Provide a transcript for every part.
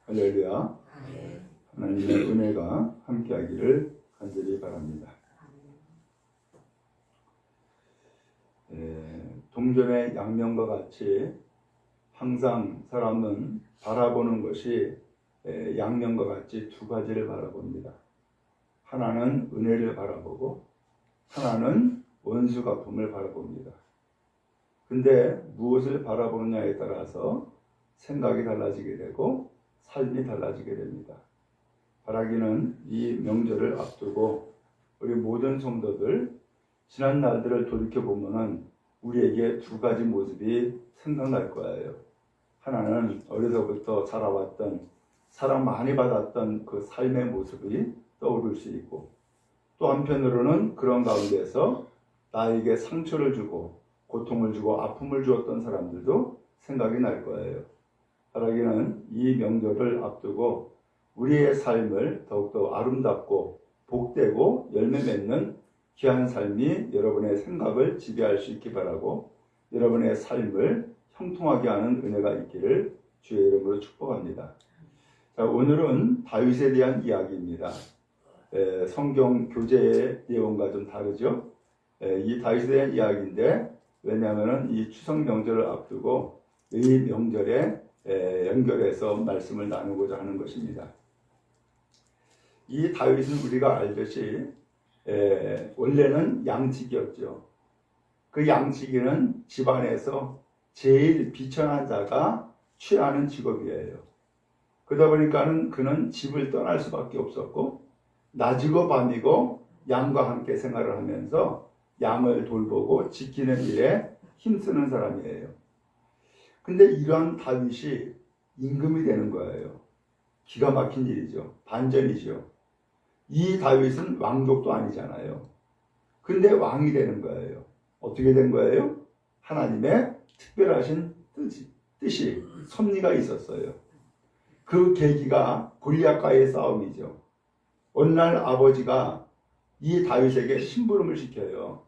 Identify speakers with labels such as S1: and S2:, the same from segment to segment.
S1: 할렐루야. 하나님의 은혜가 함께하기를 간절히 바랍니다. 동전의 양면과 같이 항상 사람은 바라보는 것이 양면과 같이 두 가지를 바라봅니다. 하나는 은혜를 바라보고 하나는 원수 갚음을 바라봅니다. 근데 무엇을 바라보느냐에 따라서 생각이 달라지게 되고 삶이 달라지게 됩니다. 바라기는 이 명절을 앞두고 우리 모든 성도들 지난 날들을 돌이켜보면 우리에게 두 가지 모습이 생각날 거예요. 하나는 어려서부터 자라왔던 사랑 많이 받았던 그 삶의 모습이 떠오를 수 있고, 또 한편으로는 그런 가운데서 나에게 상처를 주고 고통을 주고 아픔을 주었던 사람들도 생각이 날 거예요. 바라기는 이 명절을 앞두고 우리의 삶을 더욱더 아름답고 복되고 열매 맺는 귀한 삶이 여러분의 생각을 지배할 수 있기 바라고, 여러분의 삶을 형통하게 하는 은혜가 있기를 주의 이름으로 축복합니다. 자, 오늘은 다윗에 대한 이야기입니다. 성경 교재의 내용과 좀 다르죠. 이 다윗에 대한 이야기인데, 왜냐하면 이 추석 명절을 앞두고 이 명절에 연결해서 말씀을 나누고자 하는 것입니다. 이 다윗은 우리가 알듯이 원래는 양치기였죠. 그 양치기는 집안에서 제일 비천한 자가 취하는 직업이에요. 그러다 보니까는 그는 집을 떠날 수밖에 없었고, 낮이고 밤이고 양과 함께 생활을 하면서 양을 돌보고 지키는 일에 힘쓰는 사람이에요. 근데 이런 다윗이 임금이 되는 거예요. 기가 막힌 일이죠. 반전이죠. 이 다윗은 왕족도 아니잖아요. 근데 왕이 되는 거예요. 어떻게 된 거예요? 하나님의 특별하신 뜻이 섭리가 있었어요. 그 계기가 골리앗과의 싸움이죠. 어느 날 아버지가 이 다윗에게 심부름을 시켜요.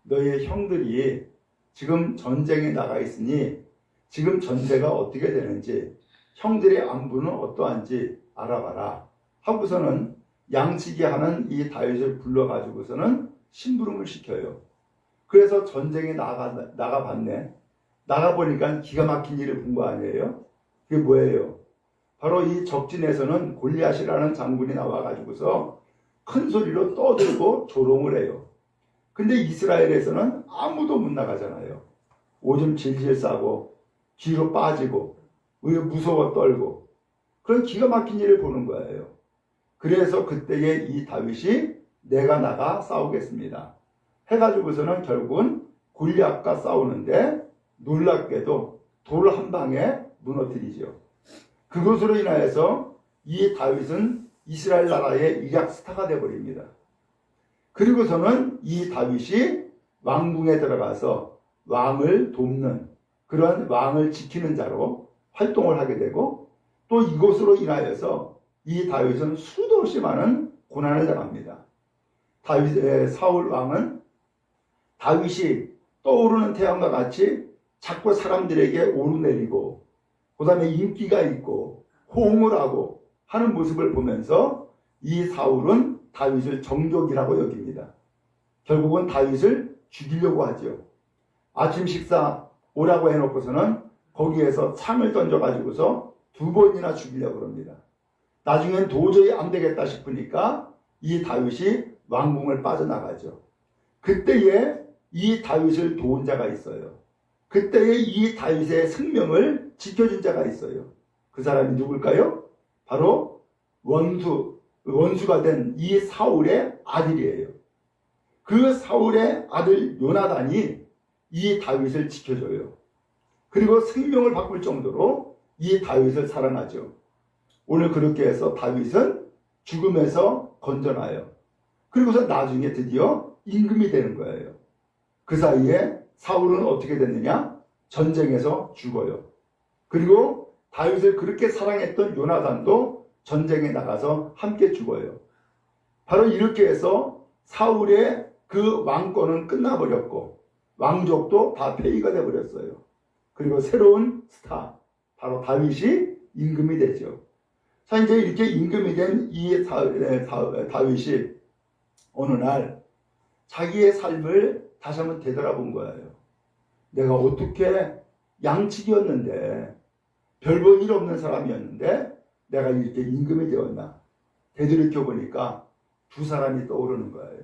S1: 너의 형들이 지금 전쟁에 나가 있으니 지금 전세가 어떻게 되는지, 형들의 안부는 어떠한지 알아봐라 하고서는 양치기 하는 이 다윗을 불러가지고서는 심부름을 시켜요. 그래서 전쟁에 나가봤네. 나가보니까 기가 막힌 일을 본 거 아니에요? 그게 뭐예요? 바로 이 적진에서는 골리앗이라는 장군이 나와가지고서 큰 소리로 떠들고 조롱을 해요. 근데 이스라엘에서는 아무도 못 나가잖아요. 오줌 질질 싸고 뒤로 빠지고 무서워 떨고 그런 기가 막힌 일을 보는 거예요. 그래서 그때에 이 다윗이 내가 나가 싸우겠습니다 해가지고서는 결국은 골리앗과 싸우는데 놀랍게도 돌 한 방에 무너뜨리죠. 그것으로 인하여서 이 다윗은 이스라엘 나라의 일약 스타가 되어버립니다. 그리고서는 이 다윗이 왕궁에 들어가서 왕을 돕는, 그런 왕을 지키는 자로 활동을 하게 되고, 또 이것으로 인하여서 이 다윗은 수도 없이 많은 고난을 당합니다. 사울 왕은 다윗이 떠오르는 태양과 같이 자꾸 사람들에게 오르내리고 그 다음에 인기가 있고 호응을 하고 하는 모습을 보면서 이 사울은 다윗을 정적이라고 여깁니다. 결국은 다윗을 죽이려고 하죠. 아침 식사 오라고 해놓고서는 거기에서 창을 던져가지고서 2번이나 죽이려고 합니다. 나중엔 도저히 안 되겠다 싶으니까 이 다윗이 왕궁을 빠져나가죠. 그때에 이 다윗을 도운 자가 있어요. 그때에 이 다윗의 생명을 지켜준 자가 있어요. 그 사람이 누굴까요? 바로 원수가 된 이 사울의 아들이에요. 그 사울의 아들 요나단이 이 다윗을 지켜줘요. 그리고 생명을 바꿀 정도로 이 다윗을 사랑하죠. 오늘 그렇게 해서 다윗은 죽음에서 건져나요. 그리고서 나중에 드디어 임금이 되는 거예요. 그 사이에 사울은 어떻게 됐느냐? 전쟁에서 죽어요. 그리고 다윗을 그렇게 사랑했던 요나단도 전쟁에 나가서 함께 죽어요. 바로 이렇게 해서 사울의 그 왕권은 끝나버렸고 왕족도 다 폐위가 되어버렸어요. 그리고 새로운 스타, 바로 다윗이 임금이 되죠. 자, 이제 이렇게 임금이 된 이 다윗이 어느 날 자기의 삶을 다시 한번 되돌아본 거예요. 내가 어떻게 양치기였는데 별 볼 일 없는 사람이었는데 내가 이렇게 임금이 되었나. 되돌이켜 보니까 두 사람이 떠오르는 거예요.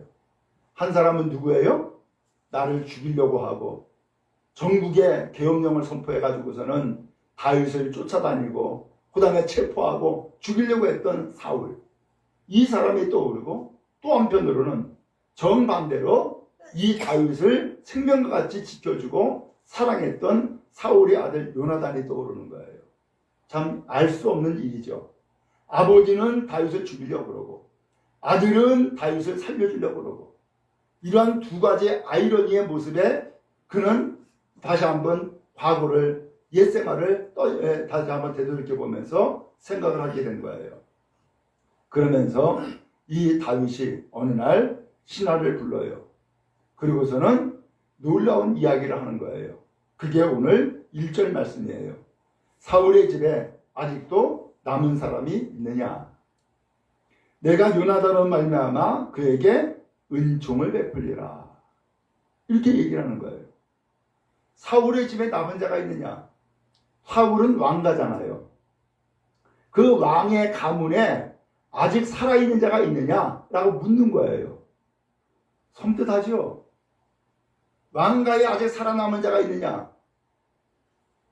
S1: 한 사람은 누구예요? 나를 죽이려고 하고 전국에 계엄령을 선포해 가지고서는 다윗을 쫓아다니고 그 다음에 체포하고 죽이려고 했던 사울. 이 사람이 떠오르고 또 한편으로는 정반대로 이 다윗을 생명과 같이 지켜주고 사랑했던 사울의 아들 요나단이 떠오르는 거예요. 참 알 수 없는 일이죠. 아버지는 다윗을 죽이려고 그러고 아들은 다윗을 살려주려고 그러고 이러한 두 가지 아이러니의 모습에 그는 다시 한번 과거를 옛 생활을 다시 한번 되돌이켜 보면서 생각을 하게 된 거예요. 그러면서 이 다윗이 어느 날 신하를 불러요. 그리고서는 놀라운 이야기를 하는 거예요. 그게 오늘 1절 말씀이에요. 사울의 집에 아직도 남은 사람이 있느냐? 내가 요나단으로 말미암아 그에게 은총을 베풀리라. 이렇게 얘기를 하는 거예요. 사울의 집에 남은 자가 있느냐? 사울은 왕가잖아요. 그 왕의 가문에 아직 살아있는 자가 있느냐라고 묻는 거예요. 섬뜩하죠? 왕가에 아직 살아남은 자가 있느냐?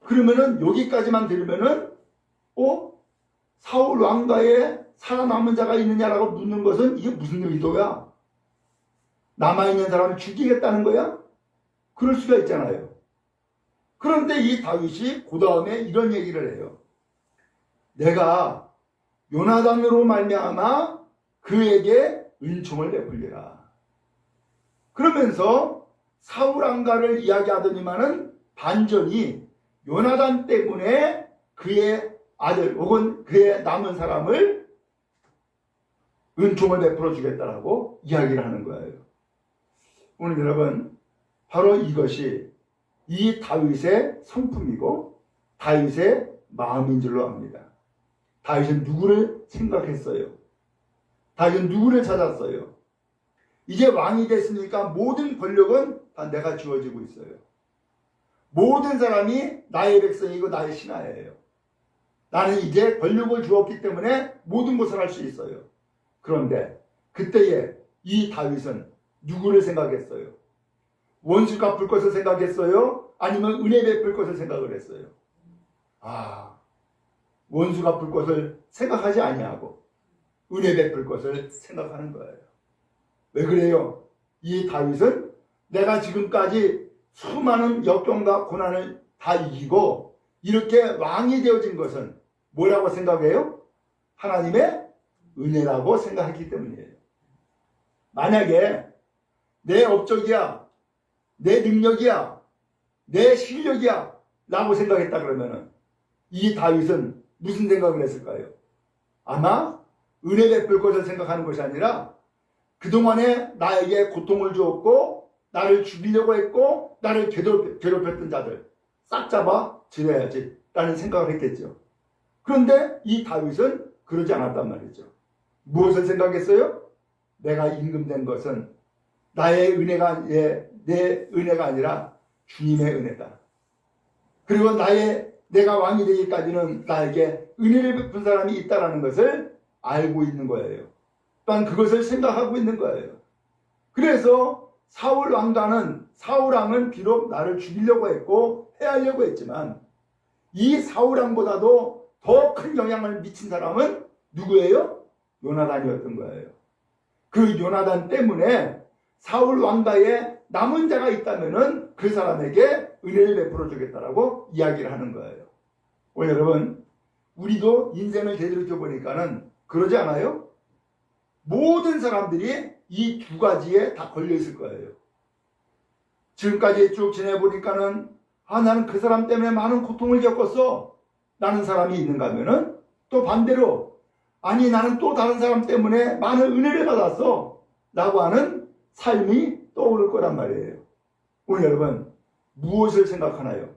S1: 그러면은 여기까지만 들으면은 사울 왕가에 살아남은 자가 있느냐라고 묻는 것은 이게 무슨 의도야? 남아있는 사람을 죽이겠다는 거야? 그럴 수가 있잖아요. 그런데 이 다윗이 그 다음에 이런 얘기를 해요. 내가 요나단으로 말미암아 그에게 은총을 베풀리라. 그러면서 사울 왕가를 이야기하더니만은 반전이 요나단 때문에 그의 아들 혹은 그의 남은 사람을 은총을 베풀어 주겠다라고 이야기를 하는 거예요. 오늘 여러분 바로 이것이 이 다윗의 성품이고 다윗의 마음인 줄로 압니다. 다윗은 누구를 생각했어요? 다윗은 누구를 찾았어요? 이제 왕이 됐으니까 모든 권력은 다 내가 주어지고 있어요. 모든 사람이 나의 백성이고 나의 신하예요. 나는 이제 권력을 주었기 때문에 모든 것을 할 수 있어요. 그런데 그때에 이 다윗은 누구를 생각했어요? 원수 갚을 것을 생각했어요? 아니면 은혜 베풀 것을 생각을 했어요? 원수 갚을 것을 생각하지 아니하고 은혜 베풀 것을 생각하는 거예요. 왜 그래요? 이 다윗은 내가 지금까지 수많은 역경과 고난을 다 이기고 이렇게 왕이 되어진 것은 뭐라고 생각해요? 하나님의 은혜라고 생각했기 때문이에요. 만약에 내 업적이야, 내 능력이야, 내 실력이야 라고 생각했다 그러면은 이 다윗은 무슨 생각을 했을까요? 아마 은혜 베풀 것을 생각하는 것이 아니라 그동안에 나에게 고통을 주었고 나를 죽이려고 했고 나를 괴롭혔던 자들 싹 잡아 지려야지 라는 생각을 했겠죠. 그런데 이 다윗은 그러지 않았단 말이죠. 무엇을 생각했어요? 내가 임금된 것은 나의 은혜가 내 은혜가 아니라 주님의 은혜다. 그리고 내가 왕이 되기까지는 나에게 은혜를 베푼 사람이 있다는 것을 알고 있는 거예요. 또한 그것을 생각하고 있는 거예요. 그래서 사울 왕은 비록 나를 죽이려고 했고 해하려고 했지만 이 사울 왕보다도 더 큰 영향을 미친 사람은 누구예요? 요나단이었던 거예요. 그 요나단 때문에 사울 왕가에 남은 자가 있다면은 그 사람에게 은혜를 베풀어 주겠다라고 이야기를 하는 거예요. 오늘 여러분, 우리도 인생을 되돌이켜 보니까는 그러지 않아요? 모든 사람들이 이 두 가지에 다 걸려 있을 거예요. 지금까지 쭉 지내보니까는 나는 그 사람 때문에 많은 고통을 겪었어 라는 사람이 있는가 하면은 또 반대로 나는 또 다른 사람 때문에 많은 은혜를 받았어 라고 하는 삶이 떠오를 거란 말이에요. 오늘 여러분, 무엇을 생각하나요?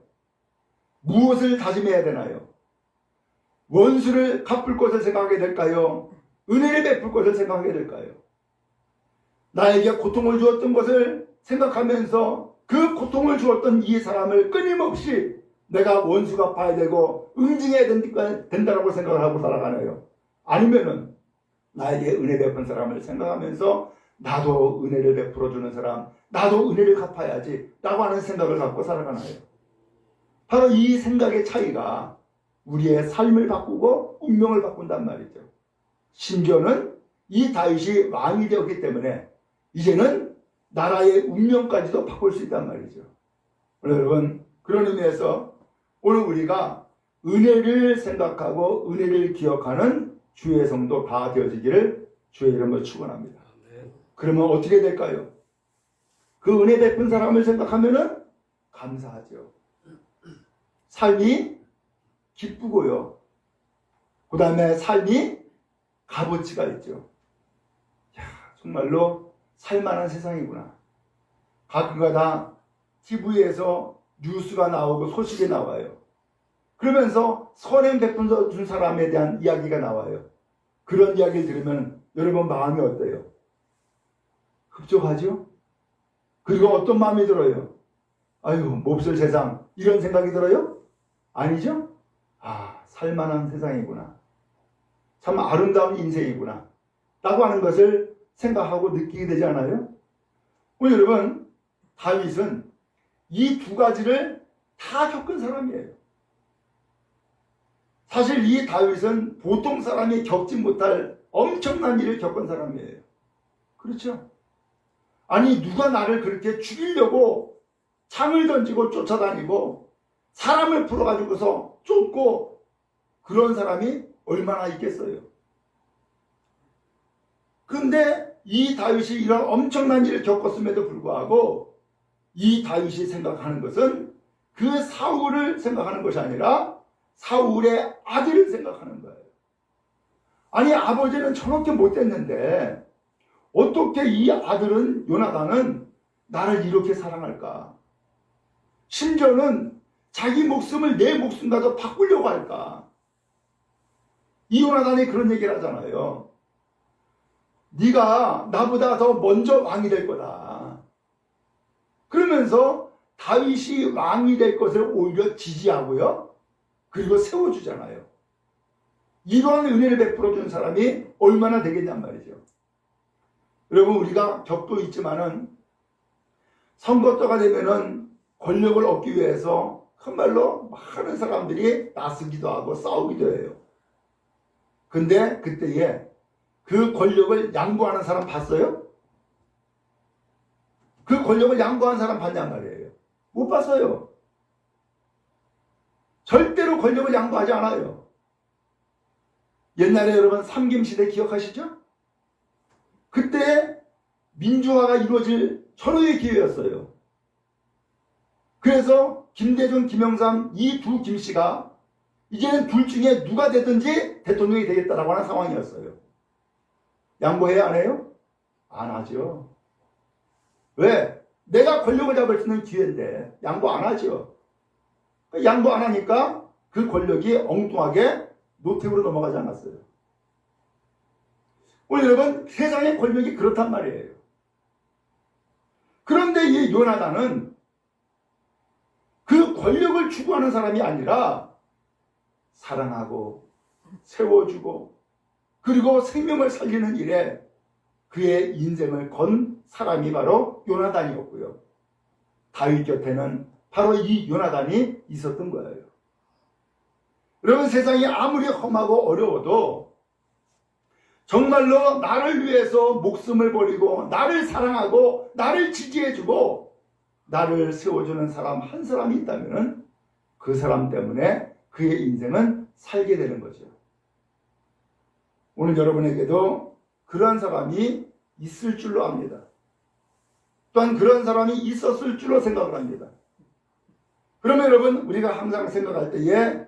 S1: 무엇을 다짐해야 되나요? 원수를 갚을 것을 생각하게 될까요? 은혜를 베풀 것을 생각하게 될까요? 나에게 고통을 주었던 것을 생각하면서 그 고통을 주었던 이 사람을 끊임없이 내가 원수 갚아야 되고 응징해야 된다고 생각을 하고 살아가나요? 아니면은 나에게 은혜 베푼 사람을 생각하면서 나도 은혜를 베풀어 주는 사람, 나도 은혜를 갚아야지 라고 하는 생각을 갖고 살아가나요? 바로 이 생각의 차이가 우리의 삶을 바꾸고 운명을 바꾼단 말이죠. 심지어는 이 다윗이 왕이 되었기 때문에 이제는 나라의 운명까지도 바꿀 수 있단 말이죠. 여러분, 그런 의미에서 오늘 우리가 은혜를 생각하고 은혜를 기억하는 주의 성도 다 되어지기를 주의 이름으로 축원합니다. 그러면 어떻게 될까요? 그 은혜 베푼 사람을 생각하면은 감사하죠. 삶이 기쁘고요. 그 다음에 삶이 값어치가 있죠. 야, 정말로 살만한 세상이구나. 가끔가다 TV에서 뉴스가 나오고 소식이 나와요. 그러면서 선행 베푼 준 사람에 대한 이야기가 나와요. 그런 이야기를 들으면 여러분 마음이 어때요? 흡족하죠? 그리고 어떤 마음이 들어요? 아유, 몹쓸 세상, 이런 생각이 들어요? 아니죠? 아, 살만한 세상이구나. 참 아름다운 인생이구나 라고 하는 것을 생각하고 느끼게 되지 않아요? 오늘 여러분, 다윗은 이 두 가지를 다 겪은 사람이에요. 사실 이 다윗은 보통 사람이 겪지 못할 엄청난 일을 겪은 사람이에요. 그렇죠? 아니, 누가 나를 그렇게 죽이려고 창을 던지고 쫓아다니고 사람을 풀어가지고서 쫓고 그런 사람이 얼마나 있겠어요? 근데 이 다윗이 이런 엄청난 일을 겪었음에도 불구하고 이 다윗이 생각하는 것은 그 사울을 생각하는 것이 아니라 사울의 아들을 생각하는 거예요. 아니, 아버지는 저렇게 못됐는데 어떻게 이 아들은 요나단은 나를 이렇게 사랑할까? 심지어는 자기 목숨을 내 목숨과도 바꾸려고 할까? 이 요나단이 그런 얘기를 하잖아요. 네가 나보다 더 먼저 왕이 될 거다. 그러면서 다윗이 왕이 될 것을 오히려 지지하고요. 그리고 세워주잖아요. 이러한 은혜를 베풀어 준 사람이 얼마나 되겠냔 말이죠. 여러분, 우리가 격도 있지만은 선거 때가 되면은 권력을 얻기 위해서 정말로 많은 사람들이 나서기도 하고 싸우기도 해요. 근데 그때에 그 권력을 양보하는 사람 봤어요? 그 권력을 양보하는 사람 봤냔 말이에요. 못 봤어요. 절대로 권력을 양보하지 않아요. 옛날에 여러분 삼김시대 기억하시죠? 그때 민주화가 이루어질 절호의 기회였어요. 그래서 김대중, 김영삼 이 두 김씨가 이제는 둘 중에 누가 되든지 대통령이 되겠다라고 하는 상황이었어요. 양보해야 안 해요? 안 하죠. 왜? 내가 권력을 잡을 수 있는 기회인데 양보 안 하죠. 양보 안 하니까 그 권력이 엉뚱하게 노태우로 넘어가지 않았어요. 오늘 여러분, 세상의 권력이 그렇단 말이에요. 그런데 이 요나단은 그 권력을 추구하는 사람이 아니라 사랑하고 세워주고 그리고 생명을 살리는 일에 그의 인생을 건 사람이 바로 요나단이었고요. 다윗 곁에는 바로 이 요나단이 있었던 거예요. 여러분, 세상이 아무리 험하고 어려워도 정말로 나를 위해서 목숨을 버리고 나를 사랑하고 나를 지지해주고 나를 세워주는 사람 한 사람이 있다면 그 사람 때문에 그의 인생은 살게 되는 거죠. 오늘 여러분에게도 그런 사람이 있을 줄로 압니다. 또한 그런 사람이 있었을 줄로 생각을 합니다. 그러면 여러분, 우리가 항상 생각할 때에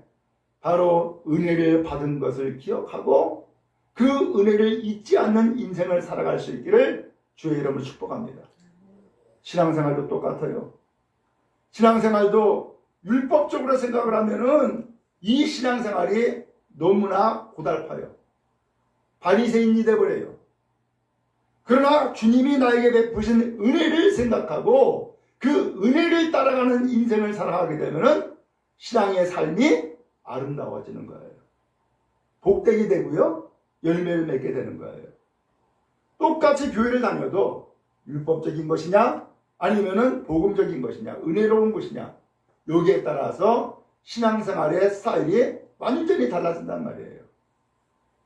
S1: 바로 은혜를 받은 것을 기억하고 그 은혜를 잊지 않는 인생을 살아갈 수 있기를 주의 이름으로 축복합니다. 신앙생활도 똑같아요. 신앙생활도 율법적으로 생각을 하면은 이 신앙생활이 너무나 고달파요. 바리새인이 돼버려요. 그러나 주님이 나에게 베푸신 은혜를 생각하고 그 은혜를 따라가는 인생을 살아가게 되면 신앙의 삶이 아름다워지는 거예요. 복되게 되고요. 열매를 맺게 되는 거예요. 똑같이 교회를 다녀도 율법적인 것이냐 아니면은 복음적인 것이냐 은혜로운 것이냐 여기에 따라서 신앙생활의 스타일이 완전히 달라진단 말이에요.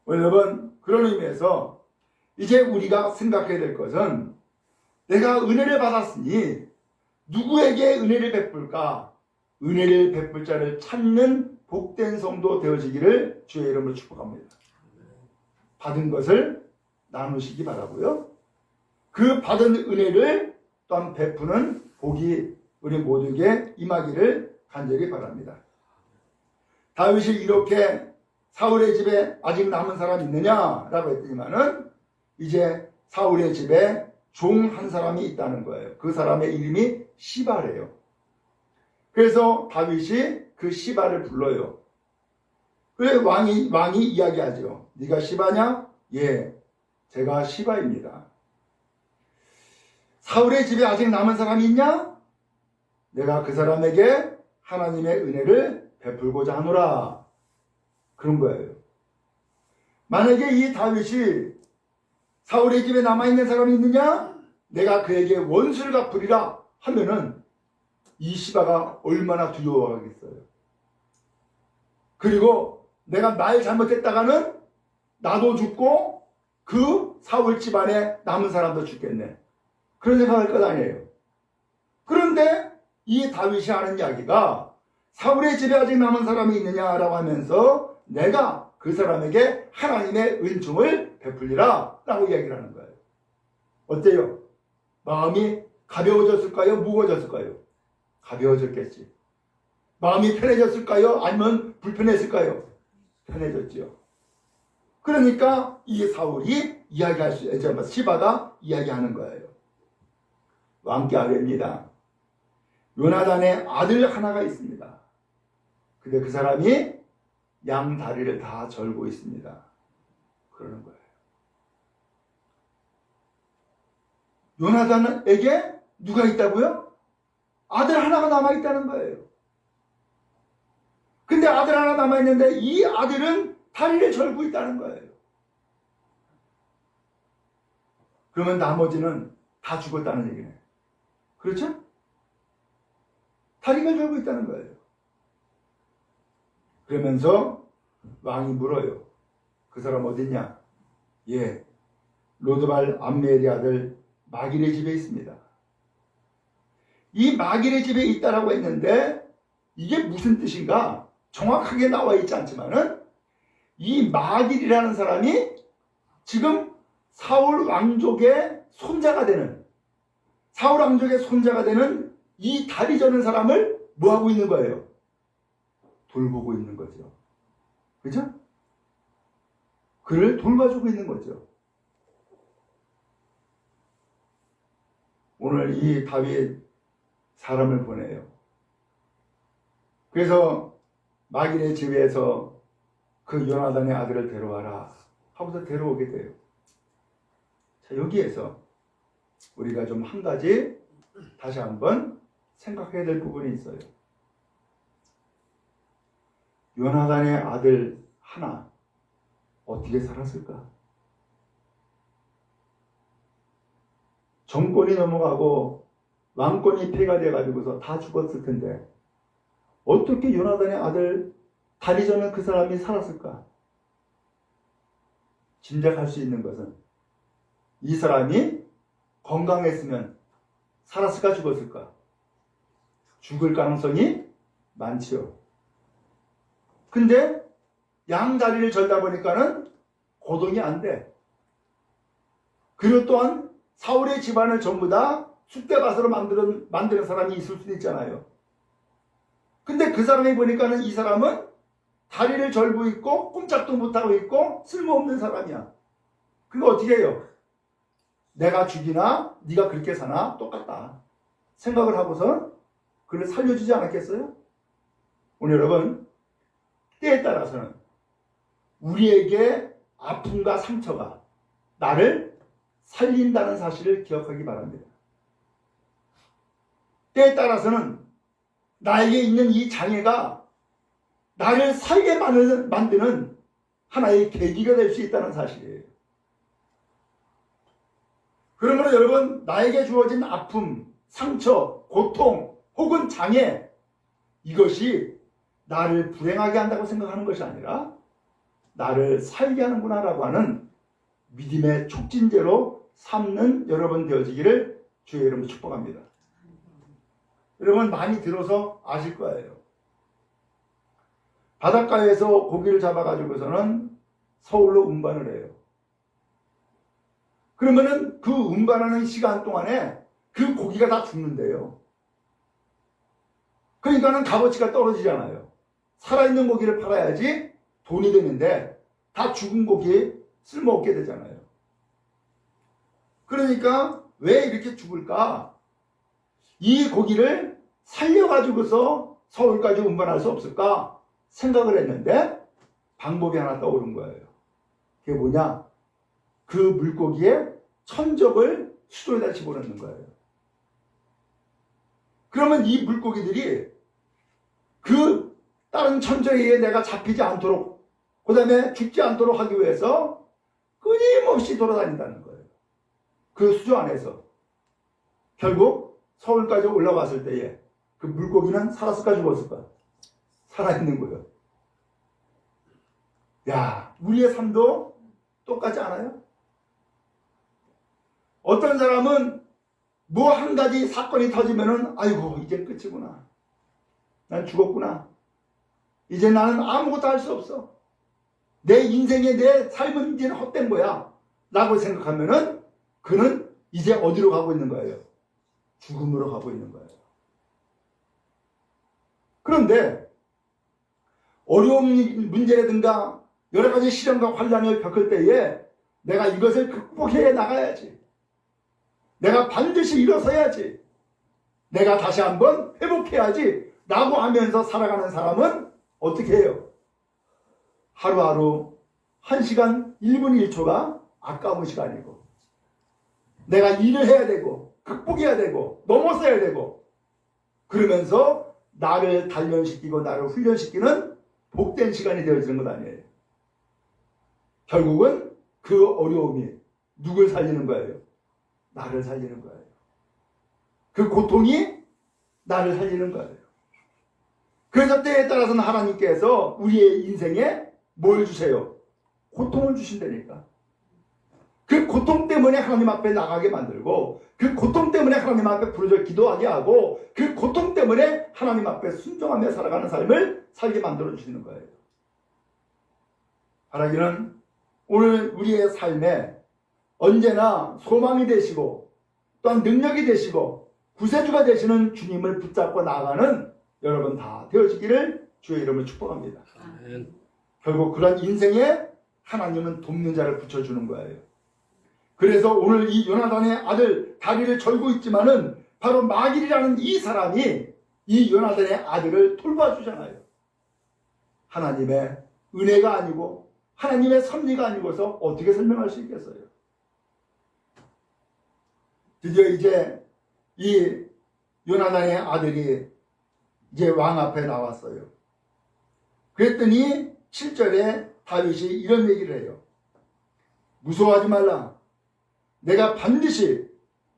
S1: 여러분 그런 의미에서 이제 우리가 생각해야 될 것은 내가 은혜를 받았으니 누구에게 은혜를 베풀까? 은혜를 베풀 자를 찾는 복된 성도 되어지기를 주의 이름으로 축복합니다. 받은 것을 나누시기 바라고요. 그 받은 은혜를 또한 베푸는 복이 우리 모두에게 임하기를 간절히 바랍니다. 다윗이 이렇게 사울의 집에 아직 남은 사람이 있느냐라고 했더니만은 이제 사울의 집에 종 한 사람이 있다는 거예요. 그 사람의 이름이 시바래요. 그래서 다윗이 그 시바를 불러요. 그래 왕이 이야기하죠. 네가 시바냐? 예, 제가 시바입니다. 사울의 집에 아직 남은 사람이 있냐? 내가 그 사람에게 하나님의 은혜를 베풀고자 하노라. 그런 거예요. 만약에 이 다윗이 사울의 집에 남아있는 사람이 있느냐? 내가 그에게 원수를 갚으리라 하면은 이 시바가 얼마나 두려워하겠어요. 그리고 내가 말 잘못했다가는 나도 죽고 그 사울 집안에 남은 사람도 죽겠네. 그런 생각할 것 아니에요. 그런데 이 다윗이 하는 이야기가 사울의 집에 아직 남은 사람이 있느냐라고 하면서 내가 그 사람에게 하나님의 은총을 베풀리라 라고 이야기를 하는 거예요. 어때요? 마음이 가벼워졌을까요? 무거워졌을까요? 가벼워졌겠지. 마음이 편해졌을까요? 아니면 불편했을까요? 편해졌죠. 그러니까 이 사울이 이야기할 수 있죠. 시바가 이야기하는 거예요. 왕께 아뢰입니다. 요나단의 아들 하나가 있습니다. 근데 그 사람이 양 다리를 다 절고 있습니다. 그러는 거예요. 요나단에게 누가 있다고요? 아들 하나가 남아있다는 거예요. 근데 아들 하나 남아있는데 이 아들은 다리를 절고 있다는 거예요. 그러면 나머지는 다 죽었다는 얘기네. 그렇죠? 다리를 절고 있다는 거예요. 그러면서 왕이 물어요. 그 사람 어딨냐? 예, 로드발 암멜의 아들 마길의 집에 있습니다. 이 마길의 집에 있다라고 했는데 이게 무슨 뜻인가? 정확하게 나와 있지 않지만은 이 마길이라는 사람이 지금 사울 왕족의 손자가 되는 이 다리 저는 사람을 뭐 하고 있는 거예요? 돌보고 있는 거죠. 그죠? 그를 돌봐주고 있는 거죠. 오늘 이 다윗 사람을 보내요. 그래서 마길의 집에서 그 요나단의 아들을 데려와라 하고서 데려오게 돼요. 자, 여기에서 우리가 좀 한 가지 다시 한번 생각해야 될 부분이 있어요. 요나단의 아들 하나 어떻게 살았을까? 정권이 넘어가고 왕권이 폐가 돼가지고서 다 죽었을 텐데 어떻게 요나단의 아들 다리 저는 그 사람이 살았을까? 짐작할 수 있는 것은 이 사람이 건강했으면 살았을까 죽었을까? 죽을 가능성이 많지요. 근데 양다리를 절다 보니까는 고동이 안 돼. 그리고 또한 사울의 집안을 전부 다 쑥대밭으로 만드는 사람이 있을 수도 있잖아요. 근데 그 사람이 보니까는 이 사람은 다리를 절고 있고 꼼짝도 못하고 있고 쓸모없는 사람이야. 그거 어떻게 해요? 내가 죽이나 네가 그렇게 사나 똑같다 생각을 하고서 그를 살려주지 않았겠어요? 오늘 여러분 때에 따라서는 우리에게 아픔과 상처가 나를 살린다는 사실을 기억하기 바랍니다. 때에 따라서는 나에게 있는 이 장애가 나를 살게 만드는 하나의 계기가 될 수 있다는 사실이에요. 그러므로 여러분, 나에게 주어진 아픔, 상처, 고통 혹은 장애, 이것이 나를 불행하게 한다고 생각하는 것이 아니라 나를 살게 하는구나라고 하는 믿음의 촉진제로 삼는 여러분 되어지기를 주의 이름으로 축복합니다. 여러분 많이 들어서 아실 거예요. 바닷가에서 고기를 잡아가지고서는 서울로 운반을 해요. 그러면은 그 운반하는 시간 동안에 그 고기가 다 죽는데요. 그러니까는 값어치가 떨어지잖아요. 살아있는 고기를 팔아야지 돈이 되는데 다 죽은 고기 쓸모없게 되잖아요. 그러니까 왜 이렇게 죽을까? 이 고기를 살려가지고서 서울까지 운반할 수 없을까 생각을 했는데 방법이 하나 떠오른 거예요. 그게 뭐냐? 그 물고기에 천적을 수조에다 집어넣는 거예요. 그러면 이 물고기들이 그 다른 천적에 의해 내가 잡히지 않도록, 그 다음에 죽지 않도록 하기 위해서 끊임없이 돌아다닌다는 거예요. 그 수조 안에서. 결국 서울까지 올라왔을 때에 그 물고기는 살았을까 죽었을까? 살아있는 거예요. 야, 우리의 삶도 똑같지 않아요? 어떤 사람은 뭐 한 가지 사건이 터지면은 아이고 이제 끝이구나. 난 죽었구나. 이제 나는 아무것도 할 수 없어. 내 인생에 내 삶은 이제 헛된 거야. 라고 생각하면은 그는 이제 어디로 가고 있는 거예요? 죽음으로 가고 있는 거예요. 그런데 어려운 문제라든가 여러 가지 시련과 환난을 겪을 때에 내가 이것을 극복해 나가야지. 내가 반드시 일어서야지. 내가 다시 한번 회복해야지. 라고 하면서 살아가는 사람은 어떻게 해요? 하루하루 1시간 1분 1초가 아까운 시간이고 내가 일을 해야 되고 극복해야 되고 넘어서야 되고 그러면서 나를 단련시키고 나를 훈련시키는 복된 시간이 되어지는 것 아니에요. 결국은 그 어려움이 누굴 살리는 거예요? 나를 살리는 거예요. 그 고통이 나를 살리는 거예요. 그래서 때에 따라서는 하나님께서 우리의 인생에 뭘 주세요? 고통을 주신다니까. 그 고통 때문에 하나님 앞에 나가게 만들고 그 고통 때문에 하나님 앞에 부르짖어 기도하게 하고 그 고통 때문에 하나님 앞에 순종하며 살아가는 삶을 살게 만들어 주시는 거예요. 바라기는 오늘 우리의 삶에 언제나 소망이 되시고 또한 능력이 되시고 구세주가 되시는 주님을 붙잡고 나가는 여러분 다 되어지기를 주의 이름으로 축복합니다. 아멘. 결국 그런 인생에 하나님은 돕는 자를 붙여주는 거예요. 그래서 오늘 이 요나단의 아들 다윗을 절고 있지만은 바로 마길이라는 이 사람이 이 요나단의 아들을 돌봐주잖아요. 하나님의 은혜가 아니고 하나님의 섭리가 아니고서 어떻게 설명할 수 있겠어요? 드디어 이제 이 요나단의 아들이 이제 왕 앞에 나왔어요. 그랬더니 7절에 다윗이 이런 얘기를 해요. 무서워하지 말라. 내가 반드시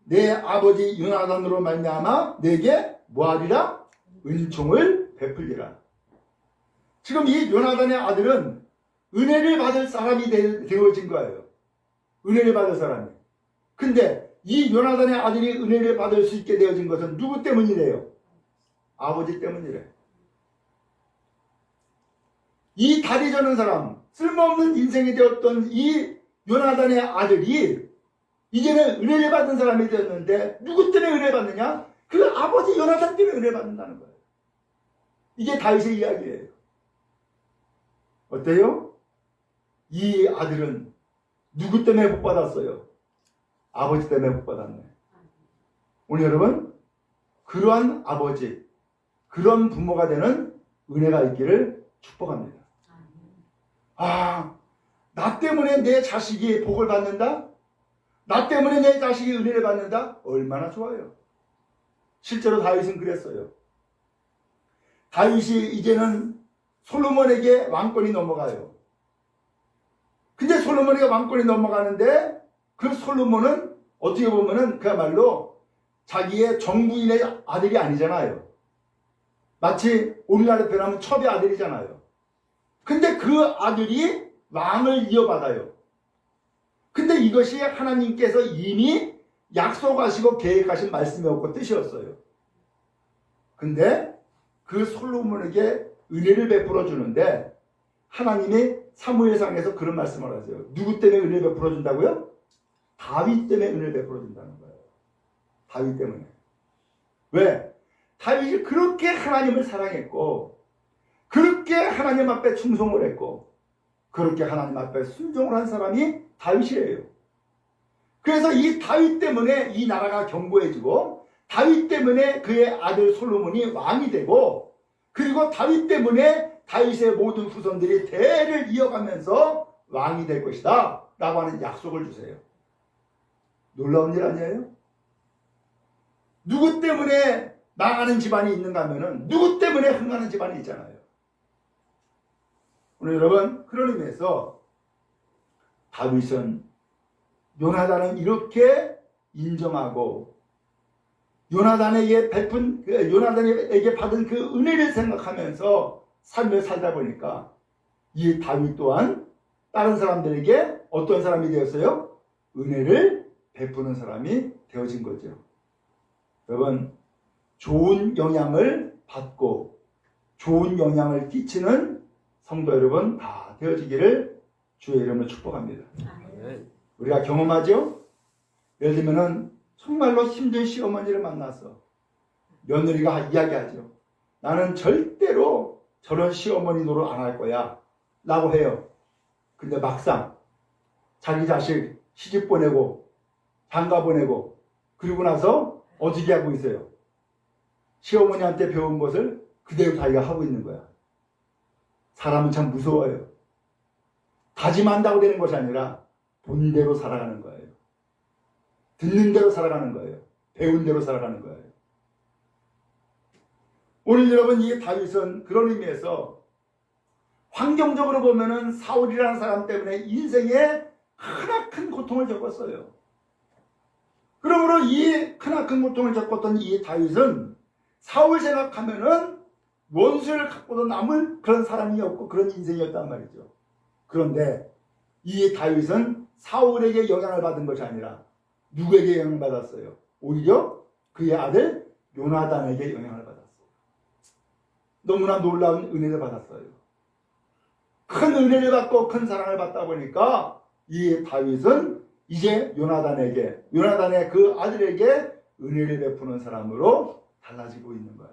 S1: 내 아버지 요나단으로 말미암아 내게 뭐하리라? 은총을 베풀리라. 지금 이 요나단의 아들은 은혜를 받을 사람이 되어진 거예요. 은혜를 받을 사람이. 근데 이 요나단의 아들이 은혜를 받을 수 있게 되어진 것은 누구 때문이래요? 아버지 때문이래. 이 다리 저는 사람, 쓸모없는 인생이 되었던 이 요나단의 아들이 이제는 은혜를 받은 사람이 되었는데 누구 때문에 은혜 받느냐? 그 아버지 요나단 때문에 은혜 받는다는 거예요. 이게 다윗의 이야기예요. 어때요? 이 아들은 누구 때문에 복 받았어요? 아버지 때문에 복 받았네. 오늘 여러분 그러한 아버지, 그런 부모가 되는 은혜가 있기를 축복합니다. 아, 나 때문에 내 자식이 복을 받는다? 나 때문에 내 자식이 은혜를 받는다? 얼마나 좋아요. 실제로 다윗은 그랬어요. 다윗이 이제는 솔로몬에게 왕권이 넘어가요. 근데 솔로몬에게 왕권이 넘어가는데 그 솔로몬은 어떻게 보면은 그야말로 자기의 정부인의 아들이 아니잖아요. 마치 오늘날에 표현하면 첩의 아들이잖아요. 근데 그 아들이 왕을 이어받아요. 근데 이것이 하나님께서 이미 약속하시고 계획하신 말씀이었고 뜻이었어요. 근데 그 솔로몬에게 은혜를 베풀어 주는데 하나님이 사무엘상에서 그런 말씀을 하세요. 누구 때문에 은혜를 베풀어 준다고요? 다윗 때문에 은혜를 베풀어 준다는 거예요. 다윗 때문에. 왜? 다윗이 그렇게 하나님을 사랑했고 그렇게 하나님 앞에 충성을 했고 그렇게 하나님 앞에 순종을 한 사람이 다윗이에요. 그래서 이 다윗 때문에 이 나라가 견고해지고 다윗 때문에 그의 아들 솔로몬이 왕이 되고 그리고 다윗 때문에 다윗의 모든 후손들이 대를 이어가면서 왕이 될 것이다 라고 하는 약속을 주세요. 놀라운 일 아니에요? 누구 때문에 망하는 집안이 있는가 하면은 누구 때문에 흥하는 집안이 있잖아요. 오늘 여러분 그런 의미에서 다윗은 요나단은 이렇게 인정하고 요나단에게 받은 그 은혜를 생각하면서 삶을 살다 보니까 이 다윗 또한 다른 사람들에게 어떤 사람이 되었어요? 은혜를 베푸는 사람이 되어진 거죠. 여러분 좋은 영향을 받고 좋은 영향을 끼치는 성도 여러분 다 되어지기를 주의 이름으로 축복합니다. 우리가 경험하죠? 예를 들면은 정말로 힘든 시어머니를 만나서 며느리가 이야기하죠. 나는 절대로 저런 시어머니 노릇 안 할 거야 라고 해요. 근데 막상 자기 자식 시집 보내고 장가 보내고 그리고 나서 어떻게 하고 있어요? 시어머니한테 배운 것을 그대로 자기가 하고 있는 거야. 사람은 참 무서워요. 다짐한다고 되는 것이 아니라 본대로 살아가는 거예요. 듣는 대로 살아가는 거예요. 배운 대로 살아가는 거예요. 오늘 여러분 이 다윗은 그런 의미에서 환경적으로 보면은 사울이라는 사람 때문에 인생에 크나큰 고통을 겪었어요. 그러므로 이 크나큰 고통을 겪었던 이 다윗은 사울 생각하면은 원수를 갖고도 남을 그런 사람이었고 그런 인생이었단 말이죠. 그런데 이 다윗은 사울에게 영향을 받은 것이 아니라 누구에게 영향을 받았어요? 오히려 그의 아들 요나단에게 영향을 받았어요. 너무나 놀라운 은혜를 받았어요. 큰 은혜를 받고 큰 사랑을 받다 보니까 이 다윗은 이제 요나단의 그 아들에게 은혜를 베푸는 사람으로 달라지고 있는 거예요.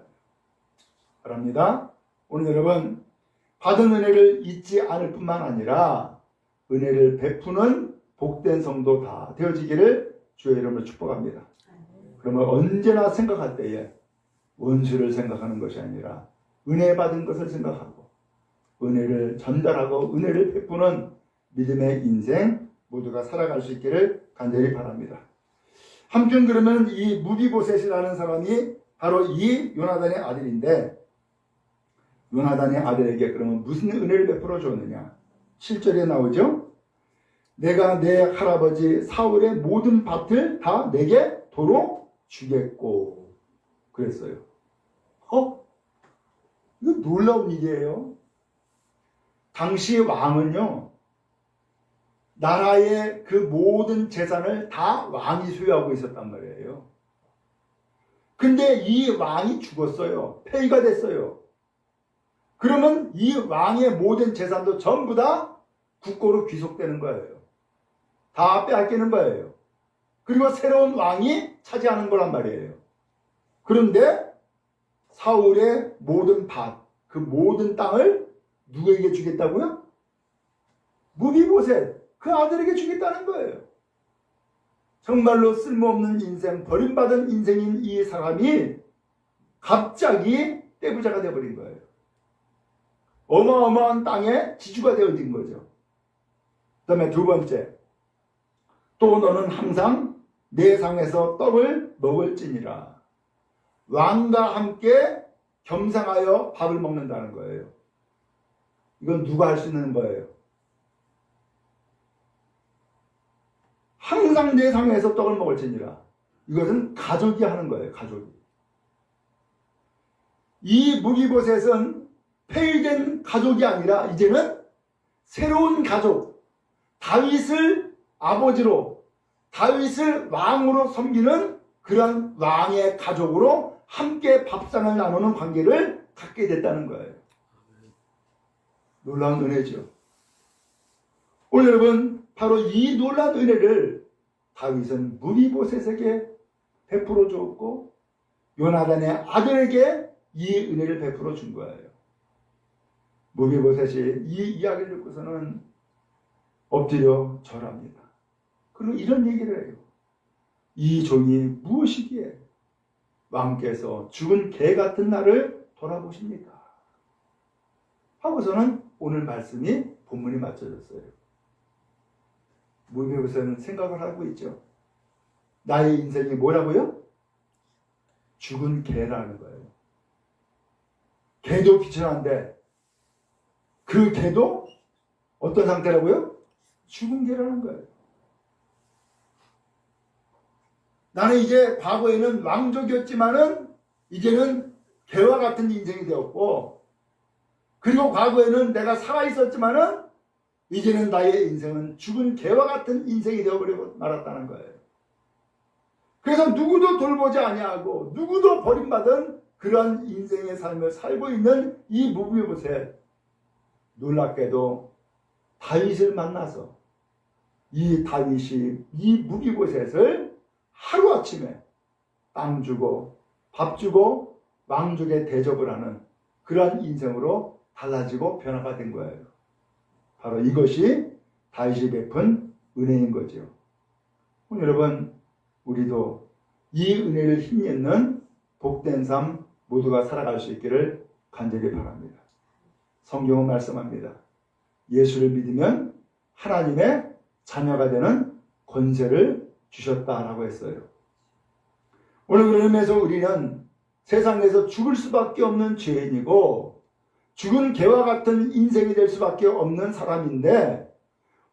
S1: 바랍니다. 오늘 여러분 받은 은혜를 잊지 않을 뿐만 아니라 은혜를 베푸는 복된 성도 다 되어지기를 주의 이름으로 축복합니다. 그러면 언제나 생각할 때에 원수를 생각하는 것이 아니라 은혜 받은 것을 생각하고 은혜를 전달하고 은혜를 베푸는 믿음의 인생 모두가 살아갈 수 있기를 간절히 바랍니다. 한편 그러면 이 무비보셋이라는 사람이 바로 이 요나단의 아들인데 요나단의 아들에게 그러면 무슨 은혜를 베풀어 줬느냐? 7절에 나오죠. 내가 내 할아버지 사울의 모든 밭을 다 내게 도로 주겠고 그랬어요. 이거 놀라운 일이에요. 당시 왕은요 나라의 그 모든 재산을 다 왕이 소유하고 있었단 말이에요. 근데 이 왕이 죽었어요. 폐위가 됐어요. 그러면 이 왕의 모든 재산도 전부 다 국고로 귀속되는 거예요. 다 빼앗기는 거예요. 그리고 새로운 왕이 차지하는 거란 말이에요. 그런데 사울의 모든 밭, 그 모든 땅을 누구에게 주겠다고요? 무비보셋, 그 아들에게 주겠다는 거예요. 정말로 쓸모없는 인생, 버림받은 인생인 이 사람이 갑자기 떼부자가 되어버린 거예요. 어마어마한 땅의 지주가 되어진 거죠. 그 다음에 두 번째, 또 너는 항상 내 상에서 떡을 먹을지니라. 왕과 함께 겸상하여 밥을 먹는다는 거예요. 이건 누가 할 수 있는 거예요? 항상 내 상에서 떡을 먹을지니라. 이것은 가족이 하는 거예요. 가족이. 이 무비보셋은 폐위된 가족이 아니라 이제는 새로운 가족, 다윗을 아버지로, 다윗을 왕으로 섬기는 그런 왕의 가족으로 함께 밥상을 나누는 관계를 갖게 됐다는 거예요. 놀라운 은혜죠. 오늘 여러분, 바로 이 놀라운 은혜를 다윗은 무비보셋에게 베풀어 주었고 요나단의 아들에게 이 은혜를 베풀어 준 거예요. 무비보셋이 이 이야기를 듣고서는 엎드려 절합니다. 그리고 이런 얘기를 해요. 이 종이 무엇이기에 왕께서 죽은 개 같은 나를 돌아보십니까? 하고서는 오늘 말씀이 본문이 맞춰졌어요. 무비보셋은 생각을 하고 있죠. 나의 인생이 뭐라고요? 죽은 개라는 거예요. 개도 비천한데 그 개도 어떤 상태라고요? 죽은 개라는 거예요. 나는 이제 과거에는 왕족이었지만은 이제는 개와 같은 인생이 되었고, 그리고 과거에는 내가 살아있었지만은 이제는 나의 인생은 죽은 개와 같은 인생이 되어버리고 말았다는 거예요. 그래서 누구도 돌보지 아니하고 누구도 버림받은 그런 인생의 삶을 살고 있는 이 무비보셋, 놀랍게도 다윗을 만나서 이 다윗이 이 무비보셋을 하루아침에 땅 주고 밥 주고 왕족의 대접을 하는 그러한 인생으로 달라지고 변화가 된 거예요. 바로 이것이 다윗이 베푼 은혜인 거죠. 여러분, 우리도 이 은혜를 힘입는 복된 삶 모두가 살아갈 수 있기를 간절히 바랍니다. 성경은 말씀합니다. 예수를 믿으면 하나님의 자녀가 되는 권세를 주셨다라고 했어요. 오늘 그런 의미에서 우리는 세상에서 죽을 수밖에 없는 죄인이고 죽은 개와 같은 인생이 될 수밖에 없는 사람인데,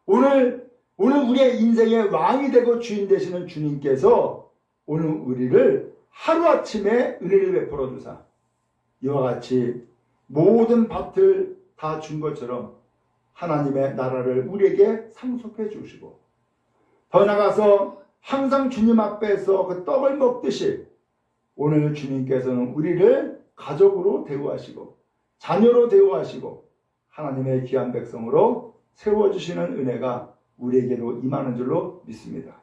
S1: 오늘 우리의 인생의 왕이 되고 주인 되시는 주님께서 오늘 우리를 하루아침에 은혜를 베풀어 주사 이와 같이 모든 밭을 다 준 것처럼 하나님의 나라를 우리에게 상속해 주시고, 더 나아가서 항상 주님 앞에서 그 떡을 먹듯이 오늘 주님께서는 우리를 가족으로 대우하시고 자녀로 대우하시고 하나님의 귀한 백성으로 세워주시는 은혜가 우리에게도 임하는 줄로 믿습니다.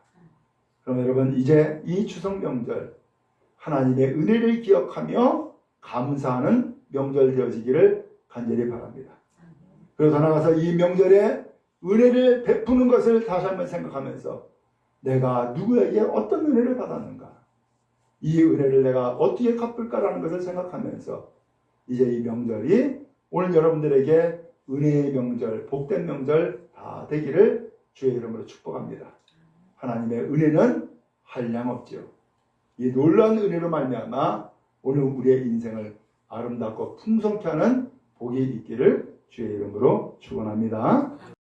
S1: 그럼 여러분, 이제 이 추석 명절 하나님의 은혜를 기억하며 감사하는 명절 되어지기를 간절히 바랍니다. 그래서 나가서 이 명절에 은혜를 베푸는 것을 다시 한번 생각하면서 내가 누구에게 어떤 은혜를 받았는가, 이 은혜를 내가 어떻게 갚을까라는 것을 생각하면서 이제 이 명절이 오늘 여러분들에게 은혜의 명절, 복된 명절 다 되기를 주의 이름으로 축복합니다. 하나님의 은혜는 한량없지요. 이 놀라운 은혜로 말미암아 오늘 우리의 인생을 아름답고 풍성케 하는 복이 있기를 주의 이름으로 축원합니다.